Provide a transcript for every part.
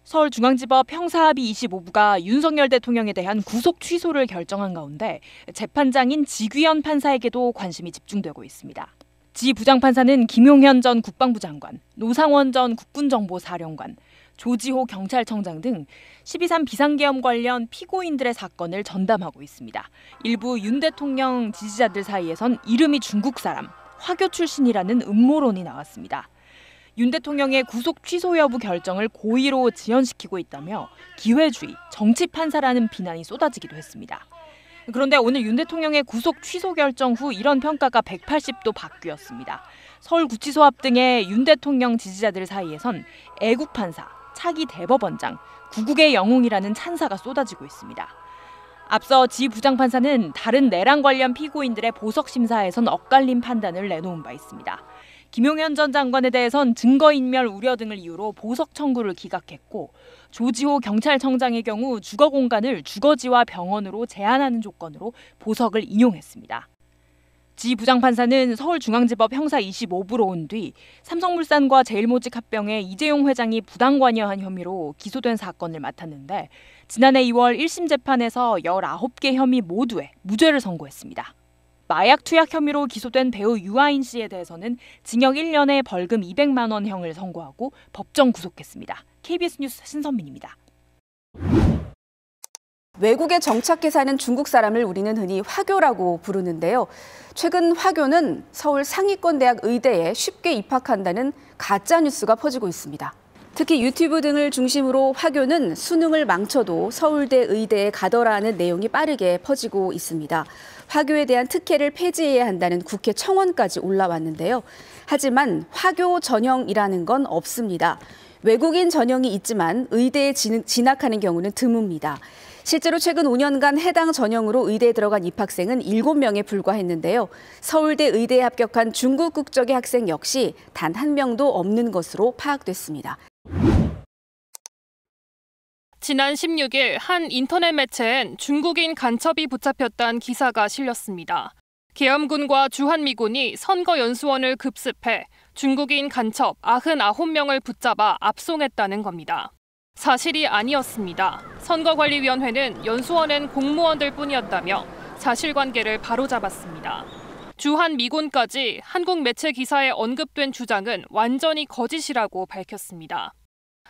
서울중앙지법 형사합의 25부가 윤석열 대통령에 대한 구속 취소를 결정한 가운데 재판장인 지귀현 판사에게도 관심이 집중되고 있습니다. 지 부장판사는 김용현 전 국방부 장관, 노상원 전 국군정보사령관, 조지호 경찰청장 등 12.3 비상계엄 관련 피고인들의 사건을 전담하고 있습니다. 일부 윤 대통령 지지자들 사이에선 이름이 중국 사람, 화교 출신이라는 음모론이 나왔습니다. 윤 대통령의 구속 취소 여부 결정을 고의로 지연시키고 있다며 기회주의, 정치 판사라는 비난이 쏟아지기도 했습니다. 그런데 오늘 윤 대통령의 구속 취소 결정 후 이런 평가가 180도 바뀌었습니다. 서울구치소 앞 등의 윤 대통령 지지자들 사이에선 애국 판사, 차기 대법원장, 구국의 영웅이라는 찬사가 쏟아지고 있습니다. 앞서 지 부장판사는 다른 내란 관련 피고인들의 보석 심사에선 엇갈린 판단을 내놓은 바 있습니다. 김용현 전 장관에 대해선 증거인멸 우려 등을 이유로 보석 청구를 기각했고, 조지호 경찰청장의 경우 주거 공간을 주거지와 병원으로 제한하는 조건으로 보석을 인용했습니다. 지 부장판사는 서울중앙지법 형사 25부로 온 뒤 삼성물산과 제일모직 합병의 이재용 회장이 부당 관여한 혐의로 기소된 사건을 맡았는데, 지난해 2월 1심 재판에서 19개 혐의 모두에 무죄를 선고했습니다. 마약 투약 혐의로 기소된 배우 유아인 씨에 대해서는 징역 1년에 벌금 200만 원형을 선고하고 법정 구속했습니다. KBS 뉴스 신선민입니다. 외국에 정착해 사는 중국 사람을 우리는 흔히 화교라고 부르는데요. 최근 화교는 서울 상위권 대학 의대에 쉽게 입학한다는 가짜 뉴스가 퍼지고 있습니다. 특히 유튜브 등을 중심으로 화교는 수능을 망쳐도 서울대 의대에 가더라는 내용이 빠르게 퍼지고 있습니다. 화교에 대한 특혜를 폐지해야 한다는 국회 청원까지 올라왔는데요. 하지만 화교 전형이라는 건 없습니다. 외국인 전형이 있지만 의대에 진학하는 경우는 드뭅니다. 실제로 최근 5년간 해당 전형으로 의대에 들어간 입학생은 7명에 불과했는데요. 서울대 의대에 합격한 중국 국적의 학생 역시 단 한 명도 없는 것으로 파악됐습니다. 지난 16일 한 인터넷 매체엔 중국인 간첩이 붙잡혔다는 기사가 실렸습니다. 계엄군과 주한미군이 선거연수원을 급습해 중국인 간첩 99명을 붙잡아 압송했다는 겁니다. 사실이 아니었습니다. 선거관리위원회는 연수원엔 공무원들 뿐이었다며 사실관계를 바로잡았습니다. 주한미군까지 한국 매체 기사에 언급된 주장은 완전히 거짓이라고 밝혔습니다.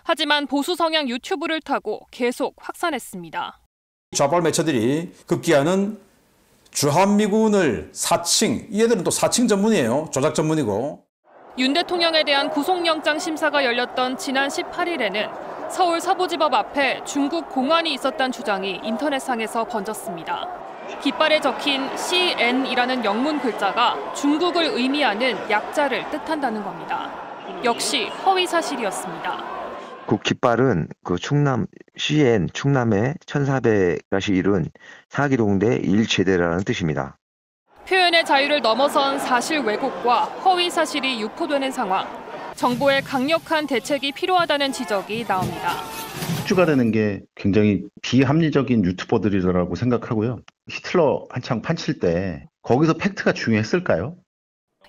하지만 보수 성향 유튜브를 타고 계속 확산했습니다. 좌빨 매체들이 급기야는 주한미군을 사칭, 얘들은 또 사칭 전문이에요. 조작 전문이고. 윤 대통령에 대한 구속영장 심사가 열렸던 지난 18일에는 서울 서부지법 앞에 중국 공안이 있었다는 주장이 인터넷상에서 번졌습니다. 깃발에 적힌 CN이라는 영문 글자가 중국을 의미하는 약자를 뜻한다는 겁니다. 역시 허위 사실이었습니다. 그 깃발은 그 충남 CN 충남의 1400가시 이룬 사기동대 1제대라는 뜻입니다. 표현의 자유를 넘어선 사실 왜곡과 허위 사실이 유포되는 상황. 정부의 강력한 대책이 필요하다는 지적이 나옵니다. 숙주가 되는 게 굉장히 비합리적인 유튜버들이라고 생각하고요. 히틀러 한창 판칠 때 거기서 팩트가 중요했을까요?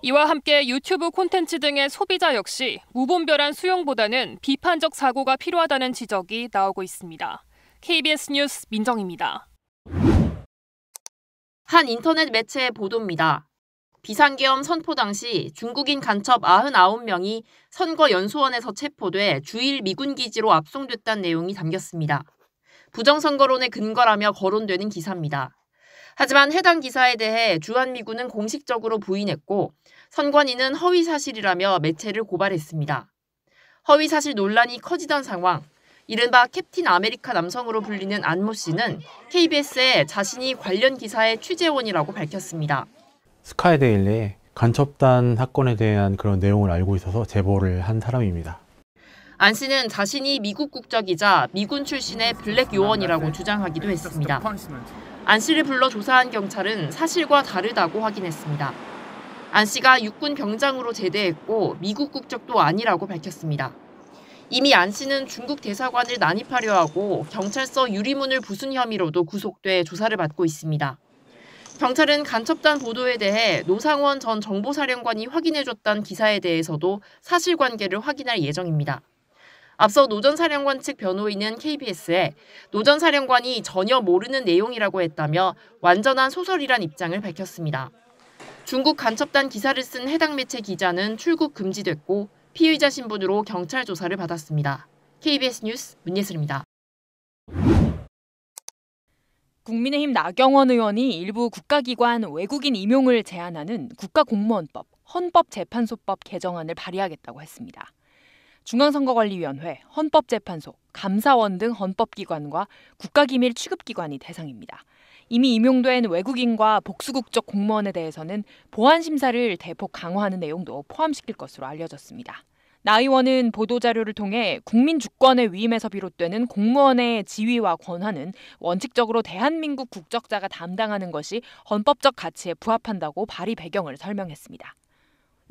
이와 함께 유튜브 콘텐츠 등의 소비자 역시 무분별한 수용보다는 비판적 사고가 필요하다는 지적이 나오고 있습니다. KBS 뉴스 민정입니다. 한 인터넷 매체의 보도입니다. 비상계엄 선포 당시 중국인 간첩 99명이 선거연수원에서 체포돼 주일 미군기지로 압송됐다는 내용이 담겼습니다. 부정선거론에 근거라며 거론되는 기사입니다. 하지만 해당 기사에 대해 주한미군은 공식적으로 부인했고 선관위는 허위사실이라며 매체를 고발했습니다. 허위사실 논란이 커지던 상황, 이른바 캡틴 아메리카 남성으로 불리는 안모 씨는 KBS에 자신이 관련 기사의 취재원이라고 밝혔습니다. 스카이데일리에 간첩단 사건에 대한 그런 내용을 알고 있어서 제보를 한 사람입니다. 안 씨는 자신이 미국 국적이자 미군 출신의 블랙 요원이라고 주장하기도 했습니다. 안 씨를 불러 조사한 경찰은 사실과 다르다고 확인했습니다. 안 씨가 육군 병장으로 제대했고 미국 국적도 아니라고 밝혔습니다. 이미 안 씨는 중국 대사관을 난입하려 하고 경찰서 유리문을 부순 혐의로도 구속돼 조사를 받고 있습니다. 경찰은 간첩단 보도에 대해 노상원 전 정보사령관이 확인해줬다는 기사에 대해서도 사실관계를 확인할 예정입니다. 앞서 노 전 사령관 측 변호인은 KBS에 노 전 사령관이 전혀 모르는 내용이라고 했다며 완전한 소설이란 입장을 밝혔습니다. 중국 간첩단 기사를 쓴 해당 매체 기자는 출국 금지됐고 피의자 신분으로 경찰 조사를 받았습니다. KBS 뉴스 문예슬입니다. 국민의힘 나경원 의원이 일부 국가기관 외국인 임용을 제한하는 국가공무원법, 헌법재판소법 개정안을 발의하겠다고 했습니다. 중앙선거관리위원회, 헌법재판소, 감사원 등 헌법기관과 국가기밀 취급기관이 대상입니다. 이미 임용된 외국인과 복수국적 공무원에 대해서는 보안심사를 대폭 강화하는 내용도 포함시킬 것으로 알려졌습니다. 나 의원은 보도자료를 통해 국민 주권의 위임에서 비롯되는 공무원의 지위와 권한은 원칙적으로 대한민국 국적자가 담당하는 것이 헌법적 가치에 부합한다고 발의 배경을 설명했습니다.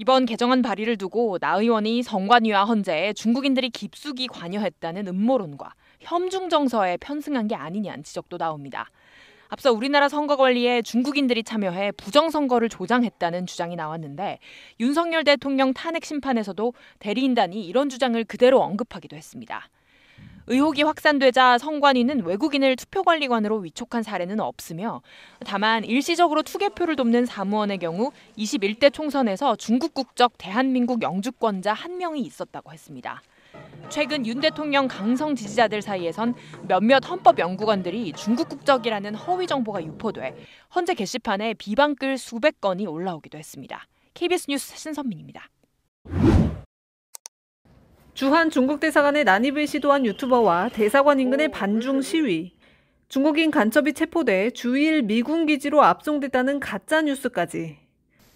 이번 개정안 발의를 두고 나 의원이 선관위와 헌재에 중국인들이 깊숙이 관여했다는 음모론과 혐중 정서에 편승한 게 아니냐는 지적도 나옵니다. 앞서 우리나라 선거 관리에 중국인들이 참여해 부정선거를 조장했다는 주장이 나왔는데 윤석열 대통령 탄핵 심판에서도 대리인단이 이런 주장을 그대로 언급하기도 했습니다. 의혹이 확산되자 선관위는 외국인을 투표관리관으로 위촉한 사례는 없으며 다만 일시적으로 투개표를 돕는 사무원의 경우 21대 총선에서 중국 국적 대한민국 영주권자 1명이 있었다고 했습니다. 최근 윤 대통령 강성 지지자들 사이에선 몇몇 헌법연구관들이 중국 국적이라는 허위 정보가 유포돼 헌재 게시판에 비방글 수백 건이 올라오기도 했습니다. KBS 뉴스 신선민입니다. 주한 중국 대사관의 난입을 시도한 유튜버와 대사관 인근의 반중 시위, 중국인 간첩이 체포돼 주일 미군 기지로 압송됐다는 가짜 뉴스까지.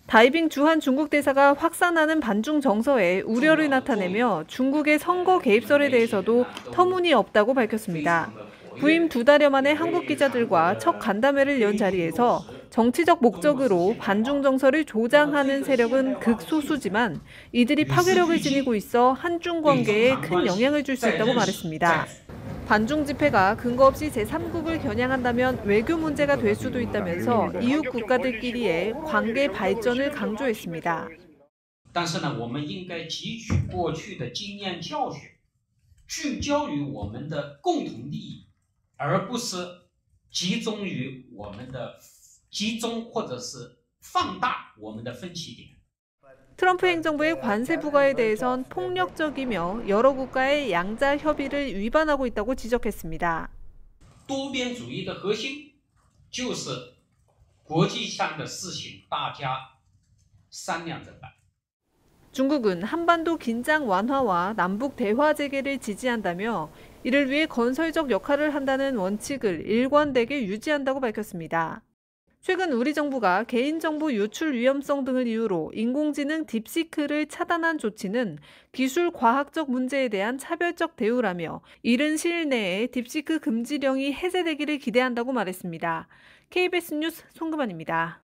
다이빙 주한 중국 대사가 확산하는 반중 정서에 우려를 나타내며 중국의 선거 개입설에 대해서도 터무니없다고 밝혔습니다. 부임 2달여 만에 한국 기자들과 첫 간담회를 연 자리에서 정치적 목적으로 반중 정서를 조장하는 세력은 극소수지만 이들이 파괴력을 지니고 있어 한중 관계에 큰 영향을 줄 수 있다고 말했습니다. 반중 집회가 근거 없이 제3국을 겨냥한다면 외교 문제가 될 수도 있다면서 이웃 국가들끼리의 관계 발전을 강조했습니다. 但是呢，我们应该汲取过去的经验教训，聚焦于我们的共同利益，而不是集中或者是放大我们的分歧点。 트럼프 행정부의 관세 부과에 대해선 폭력적이며 여러 국가의 양자 협의를 위반하고 있다고 지적했습니다. 多边主义的核心就是国际上的事情大家商量着办。 중국은 한반도 긴장 완화와 남북 대화 재개를 지지한다며 이를 위해 건설적 역할을 한다는 원칙을 일관되게 유지한다고 밝혔습니다. 최근 우리 정부가 개인정보 유출 위험성 등을 이유로 인공지능 딥시크를 차단한 조치는 기술 과학적 문제에 대한 차별적 대우라며 이른 시일 내에 딥시크 금지령이 해제되기를 기대한다고 말했습니다. KBS 뉴스 송금환입니다.